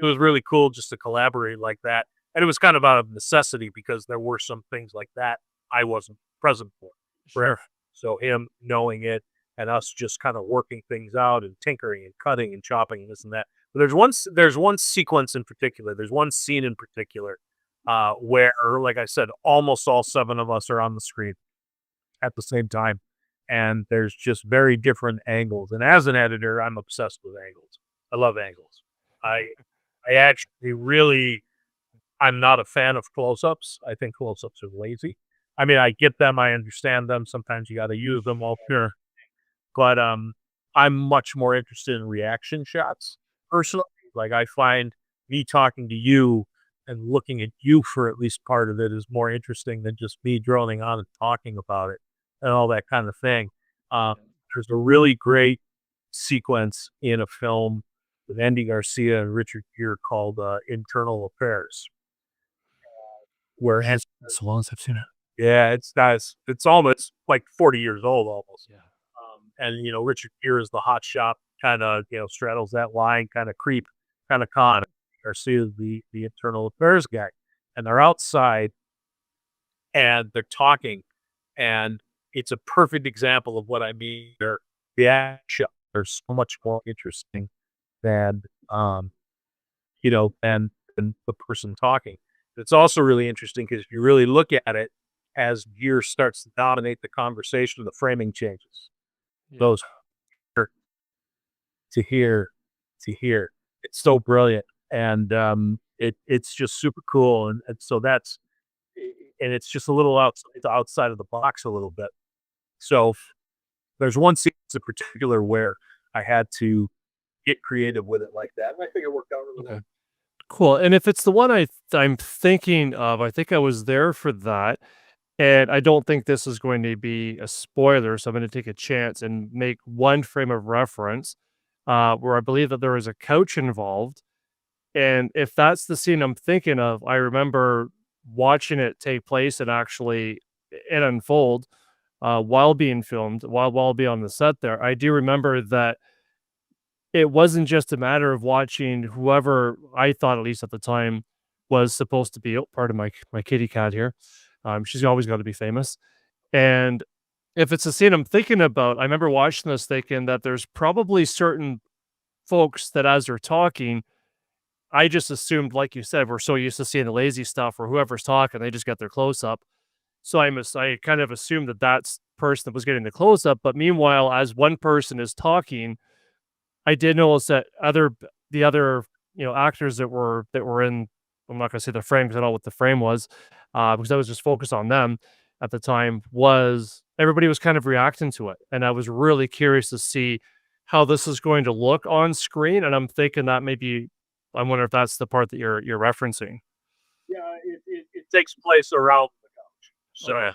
really cool just to collaborate like that, and it was kind of out of necessity because there were some things like that I wasn't present for. Sure. So him knowing it and us just kind of working things out and tinkering and cutting and chopping and this and that. But there's one sequence in particular. There's one scene in particular where, like I said, almost all 7 of us are on the screen at the same time. And there's just very different angles. And as an editor, I'm obsessed with angles. I love angles. I actually really, I'm not a fan of close-ups. I think close-ups are lazy. I mean, I get them. I understand them. Sometimes you got to use them all pure. But I'm much more interested in reaction shots personally. Like, I find me talking to you and looking at you for at least part of it is more interesting than just me droning on and talking about it and all that kind of thing. There's a really great sequence in a film with Andy Garcia and Richard Gere called Internal Affairs, where As long as I've seen it. yeah, it's nice. It's almost like 40 years old almost. Yeah. And Richard Gere is the hot shot, kind of, straddles that line, kind of creep, kind of con. Garcia is the internal affairs guy. And they're outside and they're talking. And it's a perfect example of what I mean. The action are so much more interesting than, than the person talking. It's also really interesting because if you really look at it, as Gere starts to dominate the conversation, the framing changes. Yeah. Those to here. It's so brilliant. And it's just super cool. And so it's just a little outside of the box a little bit. So there's one sequence in particular where I had to get creative with it like that. And I think it worked out really well. Cool. And if it's the one I'm thinking of, I think I was there for that. And I don't think this is going to be a spoiler, so I'm going to take a chance and make one frame of reference where I believe that there is a couch involved. And if that's the scene I'm thinking of, I remember watching it take place and actually it unfold while being filmed, while being on the set there. I do remember that it wasn't just a matter of watching whoever I thought, at least at the time, was supposed to be, oh, pardon my kitty cat here. She's always got to be famous. And if it's a scene I'm thinking about, I remember watching this thinking that there's probably certain folks that as they're talking, I just assumed, like you said, we're so used to seeing the lazy stuff or whoever's talking, they just get their close up. So I kind of assumed that that's the person that was getting the close up. But meanwhile, as one person is talking, I did notice that the other actors that were in, I'm not going to say the frame because I don't know what the frame was, because I was just focused on them at the time, was everybody was kind of reacting to it. And I was really curious to see how this is going to look on screen. And I'm thinking that maybe, I wonder if that's the part that you're referencing. Yeah, it takes place around the couch. So, yeah,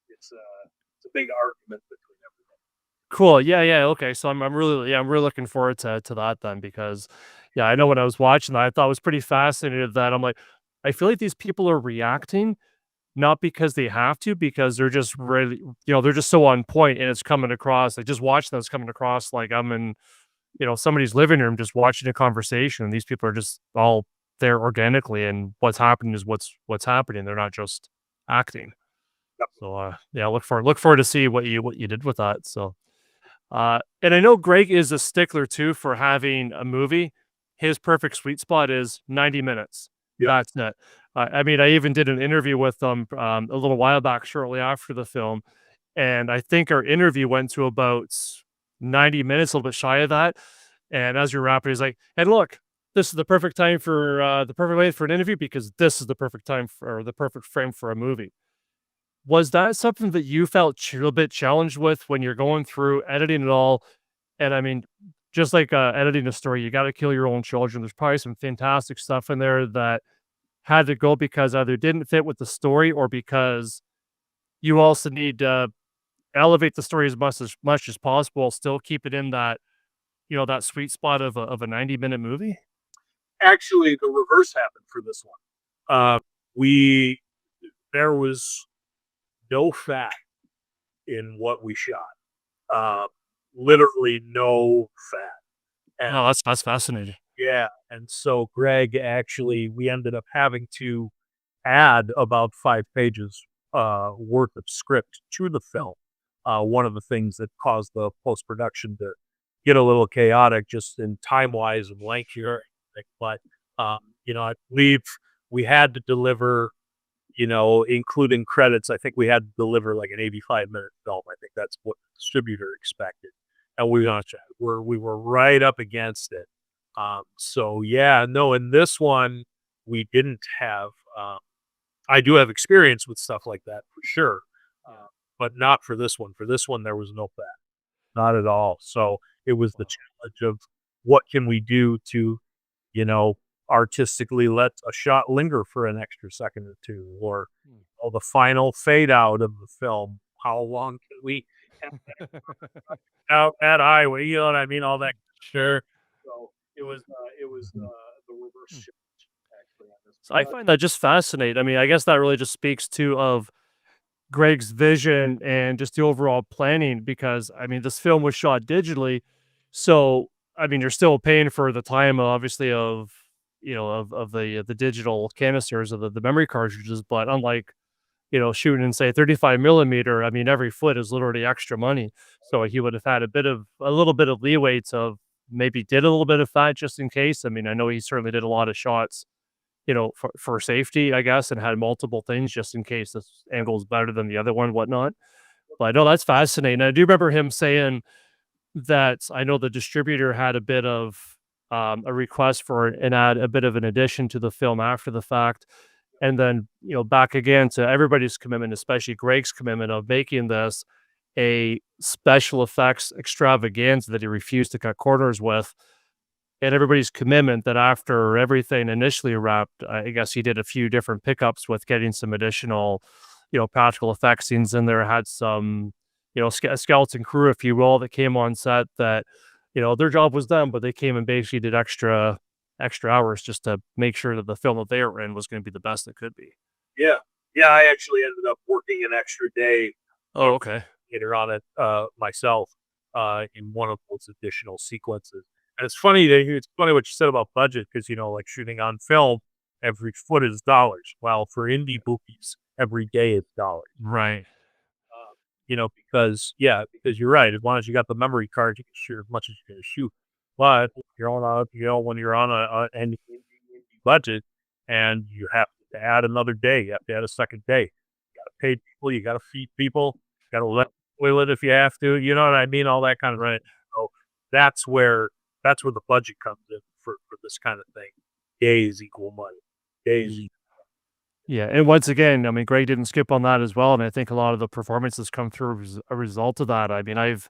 it's a big argument between everybody. Cool. Yeah. Okay. So I'm really looking forward to that then, because I know when I was watching that, I thought it was pretty fascinating that I'm like, I feel like these people are reacting not because they have to, because they're just really, they're just so on point and it's coming across. Like just watching this coming across like I'm in, somebody's living room just watching a conversation. And these people are just all there organically, and what's happening is what's happening. They're not just acting. So yeah, look forward to see what you did with that. So and I know Greg is a stickler too for having a movie. His perfect sweet spot is 90 minutes. Yeah. That's it. I mean, I even did an interview with them a little while back, shortly after the film, and I think our interview went to about 90 minutes, a little bit shy of that. And as you're wrapping, he's like, "And look, this is the perfect time for the perfect way for an interview because this is the perfect time for or the perfect frame for a movie." Was that something that you felt a little bit challenged with when you're going through editing it all? And I mean, just like editing a story, you got to kill your own children. There's probably some fantastic stuff in there that had to go because either didn't fit with the story or because you also need to elevate the story as much as possible, still keep it in that that sweet spot of a 90-minute movie. Actually, the reverse happened for this one. We there was no fat in what we shot. Literally no fat. And Oh, that's fascinating. yeah, and so Greg actually, we ended up having to add about 5 pages worth of script to the film. One of the things that caused the post production to get a little chaotic, just in time wise and length here. But I believe we had to deliver, including credits. I think we had to deliver like an 85-minute film. I think that's what the distributor expected, and we were right up against it. So yeah, no, in this one we didn't have. I do have experience with stuff like that for sure, but not for this one. For this one, there was no fat, not at all. So it was the challenge of what can we do to, you know, artistically let a shot linger for an extra second or two, or the final fade out of the film. How long can we have out that highway? You know what I mean? All that. Sure. So it was the reverse shift actually on this. So I find that just fascinating. I mean, I guess that really just speaks to of Greg's vision and just the overall planning because I mean this film was shot digitally. So I mean you're still paying for the time obviously of of the digital canisters of the memory cartridges, but unlike shooting in say 35 millimeter, I mean every foot is literally extra money. So he would have had a little bit of leeway to maybe did a little bit of fat just in case. I mean, I know he certainly did a lot of shots for safety, I guess, and had multiple things just in case this angle is better than the other one, whatnot. But no, that's fascinating. I do remember him saying that I know the distributor had a bit of a request for a bit of an addition to the film after the fact. And then, back again to everybody's commitment, especially Greg's commitment of making this a special effects extravaganza that he refused to cut corners with and everybody's commitment that after everything initially wrapped, I guess he did a few different pickups with getting some additional, practical effects scenes in there. Had some, a skeleton crew, if you will, that came on set that, their job was done, but they came and basically did extra hours just to make sure that the film that they were in was going to be the best it could be. Yeah, yeah. I actually ended up working an extra day Oh, okay. later on it myself in one of those additional sequences. And it's funny what you said about budget because like shooting on film, every foot is dollars. Well, for indie movies, every day is dollars. Right. Because you're right. As long as you got the memory card, you can shoot as much as you can shoot. But when you're on an indie budget and you have to add another day, you have to add a second day. You got to pay people. You got to feed people. You got to let toilet if you have to. You know what I mean? All that kind of right. So that's where the budget comes in for this kind of thing. Days equal money. Days. Yeah, and once again, I mean, Greg didn't skip on that as well, and I think a lot of the performances come through as a result of that. I mean, I've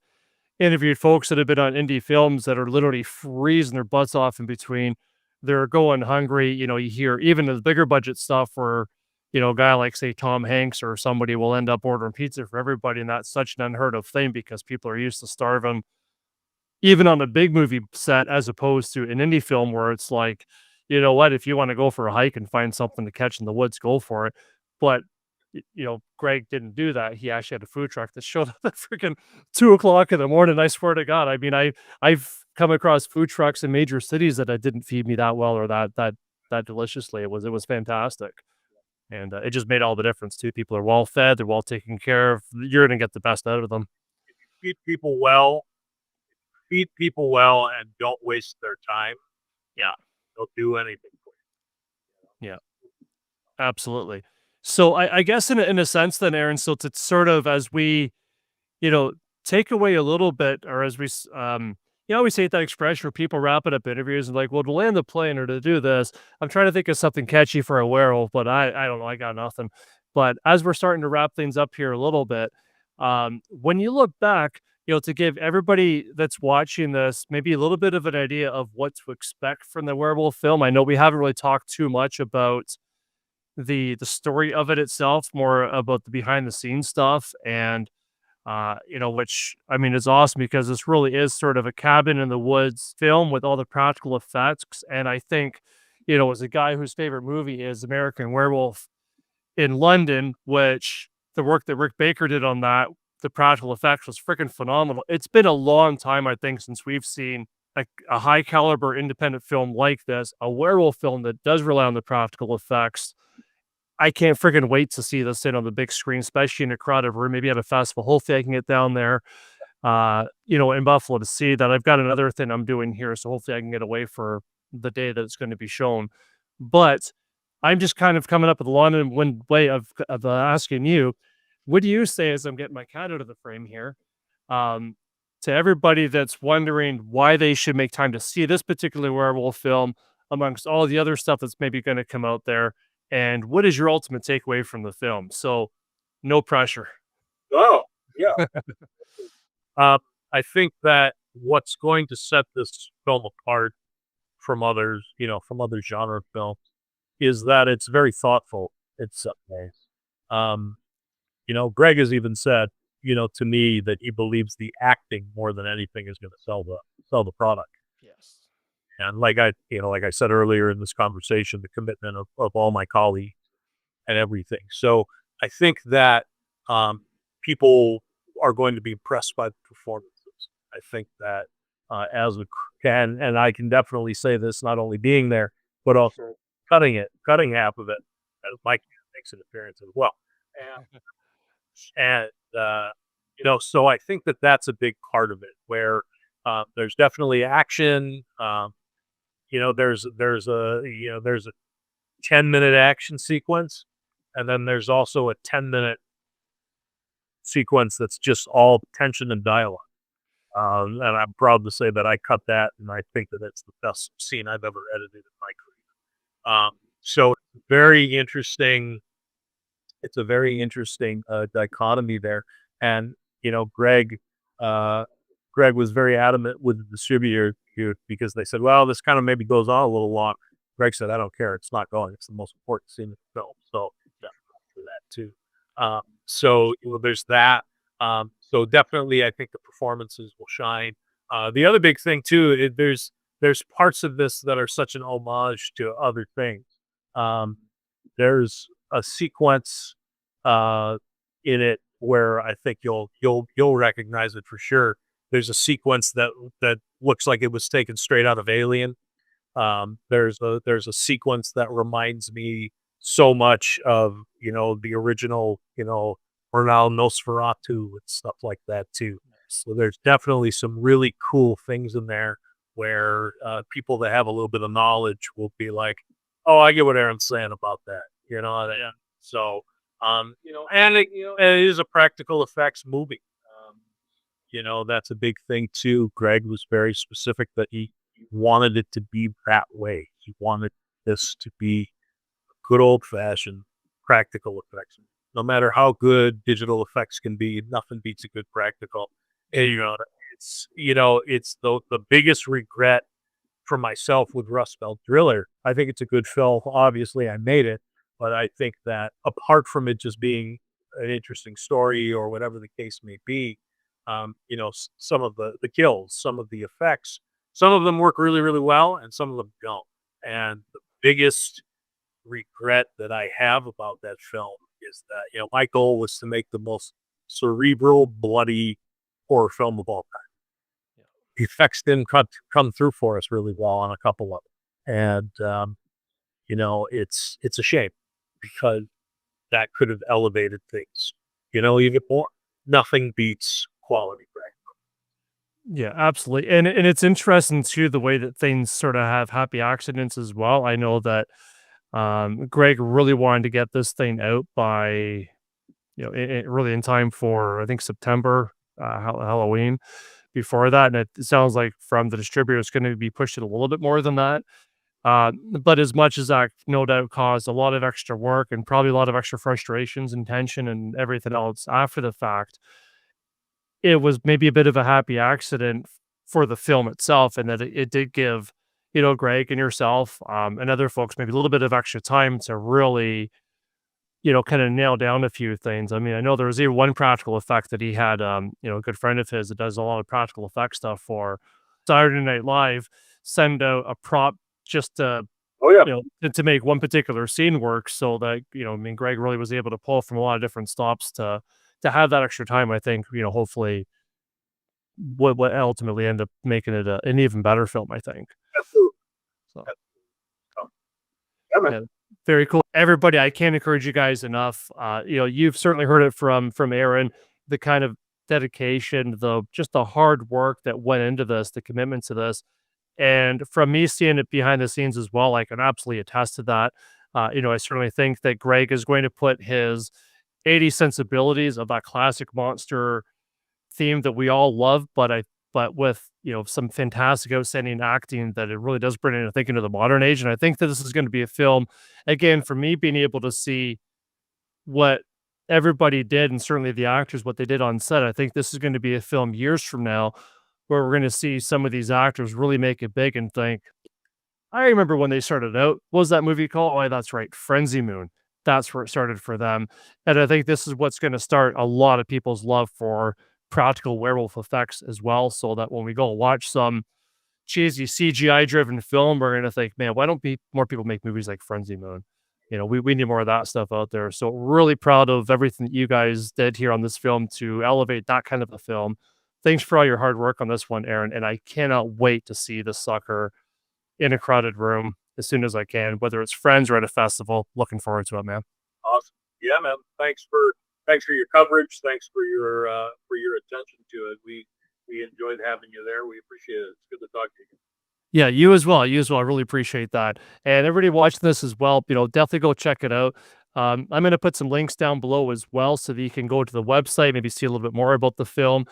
interviewed folks that have been on indie films that are literally freezing their butts off in between. They're going hungry. You hear even the bigger budget stuff where, a guy like say Tom Hanks or somebody will end up ordering pizza for everybody, and that's such an unheard of thing because people are used to starving even on a big movie set as opposed to an indie film where it's like, you know what, if you want to go for a hike and find something to catch in the woods, go for it. But Greg didn't do that. He actually had a food truck that showed up at freaking 2 o'clock in the morning. I swear to God. I mean, I've come across food trucks in major cities that didn't feed me that well or that deliciously. It was fantastic. And it just made all the difference too. People are well fed, they're well taken care of. You're gonna get the best out of them. Feed people well, and don't waste their time. Yeah, they'll do anything for Yeah, absolutely. So I guess in a sense then, Aaron, so to sort of as we, you know, take away a little bit, or as you always hate that expression where people wrapping up interviews and like, well, to land the plane or to do this, I'm trying to think of something catchy for a werewolf, but I don't know, I got nothing. But as we're starting to wrap things up here a little bit, when you look back, to give everybody that's watching this maybe a little bit of an idea of what to expect from the werewolf film. I know we haven't really talked too much about the story of it itself, more about the behind the scenes stuff, and which I mean is awesome because this really is sort of a cabin in the woods film with all the practical effects. And I think, as a guy whose favorite movie is American Werewolf in London, which the work that Rick Baker did on that, the practical effects was freaking phenomenal. It's been a long time, I think, since we've seen a high caliber independent film like this, a werewolf film that does rely on the practical effects. I can't freaking wait to see this on the big screen, especially in a crowded room, maybe at a festival. Hopefully I can get down there, in Buffalo to see that. I've got another thing I'm doing here, so hopefully I can get away for the day that it's going to be shown. But I'm just kind of coming up with a long-winded way of asking you, what do you say as I'm getting my cat out of the frame here? Um, to everybody that's wondering why they should make time to see this particular werewolf film amongst all the other stuff that's maybe going to come out there, and what is your ultimate takeaway from the film? So, no pressure. Oh, yeah. Um, I think that what's going to set this film apart from others, from other genre films, is that it's very thoughtful in some ways. Um, Greg has even said, to me that he believes the acting more than anything is going to sell the product. Yes. And like I said earlier in this conversation, the commitment of all my colleagues and everything. So I think that people are going to be impressed by the performances. I think that and I can definitely say this, not only being there, but also cutting half of it, as Mike makes an appearance as well. And so I think that that's a big part of it, where there's definitely action. There's a 10-minute action sequence, and then there's also a 10-minute sequence that's just all tension and dialogue. And I'm proud to say that I cut that, and I think that it's the best scene I've ever edited in my career. So very interesting. It's a very interesting dichotomy there. And, Greg was very adamant with the distributor here because they said, well, this kind of maybe goes on a little long. Greg said, I don't care. It's not going. It's the most important scene in the film. So for that too. So there's that. So definitely, I think the performances will shine. The other big thing too, there's parts of this that are such an homage to other things. There's a sequence in it where I think you'll recognize it for sure. There's a sequence that looks like it was taken straight out of Alien. There's a sequence that reminds me so much of the original Ronald Nosferatu and stuff like that too. So there's definitely some really cool things in there where people that have a little bit of knowledge will be like, oh, I get what Aaron's saying about that. Yeah. So, and it is a practical effects movie. That's a big thing too. Greg was very specific that he wanted it to be that way. He wanted this to be good old fashioned practical effects. No matter how good digital effects can be, nothing beats a good practical. And, it's the biggest regret for myself with Rust Belt Driller. I think it's a good film. Obviously, I made it, but I think that apart from it just being an interesting story or whatever the case may be, some of the kills, some of the effects, some of them work really, really well, and some of them don't. And the biggest regret that I have about that film is that, my goal was to make the most cerebral, bloody horror film of all time. Yeah. The effects didn't come through for us really well on a couple of them. And, it's a shame because that could have elevated things, even more. Nothing beats quality, right? Yeah, absolutely. And it's interesting too the way that things sort of have happy accidents as well. I know that Greg really wanted to get this thing out by really in time for I think September, Halloween. Before that, and it sounds like from the distributor, it's going to be pushed it a little bit more than that. But as much as that no doubt caused a lot of extra work and probably a lot of extra frustrations and tension and everything else after the fact, it was maybe a bit of a happy accident for the film itself, and that it did give, Greg and yourself, and other folks maybe a little bit of extra time to really, kinda nail down a few things. I mean, I know there was even one practical effect that he had, a good friend of his that does a lot of practical effect stuff for Saturday Night Live, send out a prop just to, Oh yeah. to make one particular scene work so that, I mean, Greg really was able to pull from a lot of different stops to have that extra time, I think, hopefully what ultimately ended up making it an even better film, I think. Absolutely. So, Yeah, man. yeah, very cool. Everybody, I can't encourage you guys enough. You've certainly heard it from Aaron, the kind of dedication, just the hard work that went into this, the commitment to this. And from me seeing it behind the scenes as well, I can absolutely attest to that. I certainly think that Greg is going to put his 80s sensibilities of that classic monster theme that we all love, but with, some fantastic outstanding acting that it really does bring in, I think, into the modern age. And I think that this is going to be a film, again, for me being able to see what everybody did and certainly the actors, what they did on set. I think this is going to be a film years from now where we're going to see some of these actors really make it big and think, I remember when they started out. What was that movie called? Oh, yeah, that's right, Frenzy Moon. That's where it started for them. And I think this is what's going to start a lot of people's love for practical werewolf effects as well. So that when we go watch some cheesy CGI driven film, we're going to think, man, why don't more people make movies like Frenzy Moon? We need more of that stuff out there. So really proud of everything that you guys did here on this film to elevate that kind of a film. Thanks for all your hard work on this one, Aaron. And I cannot wait to see the sucker in a crowded room as soon as I can, whether it's friends or at a festival. Looking forward to it, man. Awesome. Yeah, man. Thanks for your coverage. Thanks for your attention to it. We enjoyed having you there. We appreciate it. It's good to talk to you. Yeah, you as well. You as well. I really appreciate that. And everybody watching this as well, definitely go check it out. I'm going to put some links down below as well so that you can go to the website, maybe see a little bit more about the film.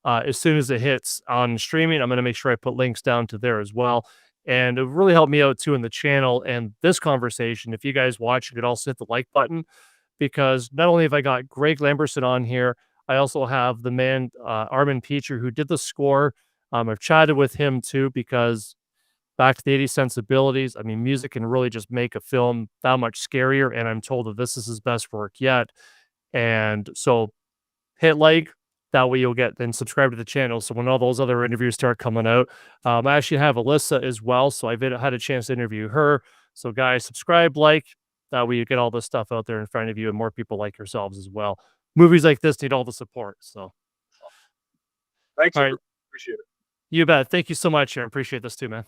As soon as it hits on streaming, I'm going to make sure I put links down to there as well. And it really helped me out too in the channel and this conversation. If you guys watch, you could also hit the like button because not only have I got Greg Lamberson on here, I also have the man, Armand Petri, who did the score. I've chatted with him too because back to the 80s sensibilities. I mean, music can really just make a film that much scarier. And I'm told that this is his best work yet. And so hit like, that way you'll get then subscribe to the channel. So when all those other interviews start coming out, I actually have Alyssa as well. So I've had a chance to interview her. So guys, subscribe, like, that way you get all this stuff out there in front of you and more people like yourselves as well. Movies like this need all the support. So thanks. All right. Appreciate it. You bet. Thank you so much. I appreciate this too, man.